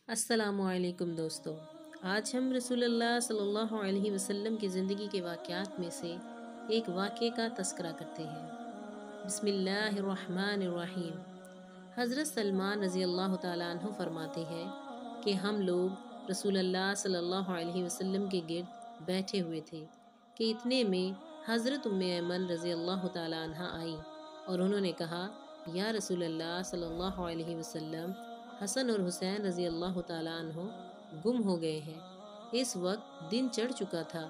السلام علیکم دوستو، آج ہم رسول اللہ صلی اللہ علیہ وسلم کی زندگی کے واقعات میں سے ایک واقعے کا تذکرہ کرتے ہیں۔ بسم اللہ الرحمن الرحیم۔ حضرت سلمان رضی اللہ تعالیٰ عنہ فرماتے ہیں کہ ہم لوگ رسول اللہ صلی اللہ علیہ وسلم کے گرد بیٹھے ہوئے تھے کہ اتنے میں حضرت ام ایمن رضی اللہ تعالیٰ عنہ آئیں اور انہوں نے کہا، یا رسول اللہ صلی اللہ علیہ وسلم، حسن اور حسین رضی اللہ تعالیٰ عنہ گم ہو گئے ہیں۔ اس وقت دن چڑھ چکا تھا۔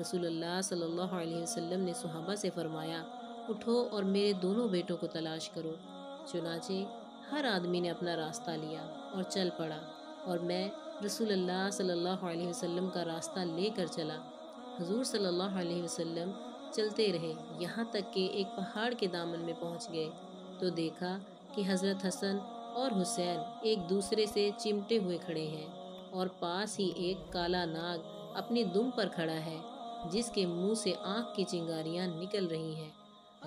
رسول اللہ صلی اللہ علیہ وسلم نے صحابہ سے فرمایا، اٹھو اور میرے دونوں بیٹوں کو تلاش کرو۔ چنانچہ ہر آدمی نے اپنا راستہ لیا اور چل پڑا، اور میں رسول اللہ صلی اللہ علیہ وسلم کا راستہ لے کر چلا۔ حضور صلی اللہ علیہ وسلم چلتے رہے، یہاں تک کہ ایک پہاڑ کے دامن میں پہنچ گئے تو دیکھا کہ حضرت حسن اور حسین ایک دوسرے سے چمٹے ہوئے کھڑے ہیں، اور پاس ہی ایک کالا ناگ اپنی دم پر کھڑا ہے جس کے منہ سے آنکھ کی چنگاریاں نکل رہی ہیں۔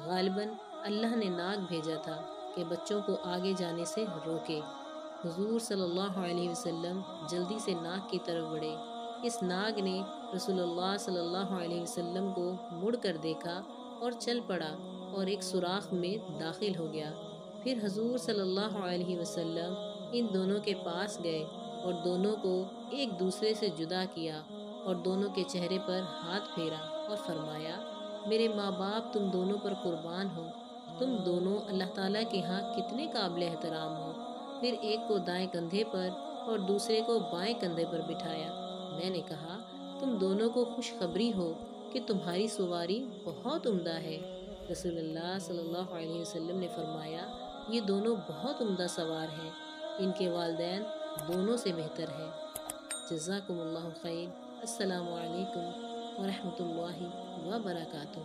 غالباً اللہ نے ناگ بھیجا تھا کہ بچوں کو آگے جانے سے روکے۔ حضور صلی اللہ علیہ وسلم جلدی سے ناگ کی طرف بڑھے۔ اس ناگ نے رسول اللہ صلی اللہ علیہ وسلم کو مڑ کر دیکھا اور چل پڑا اور ایک سوراخ میں داخل ہو گیا۔ پھر حضور صلی اللہ علیہ وسلم ان دونوں کے پاس گئے اور دونوں کو ایک دوسرے سے جدا کیا اور دونوں کے چہرے پر ہاتھ پھیرا اور فرمایا، میرے ماں باپ تم دونوں پر قربان ہو، تم دونوں اللہ تعالیٰ کے ہاں کتنے قابل احترام ہو۔ پھر ایک کو دائیں کندھے پر اور دوسرے کو بائیں کندھے پر بٹھایا۔ میں نے کہا، تم دونوں کو خوشخبری ہو کہ تمہاری سواری بہت عمدہ ہے۔ رسول اللہ صلی اللہ علیہ وسلم نے فرمایا، یہ دونوں بہت عمدہ سوار ہیں، ان کے والدین دونوں سے بہتر ہیں۔ جزاکم اللہ خیر۔ السلام علیکم ورحمۃ اللہ وبرکاتہ۔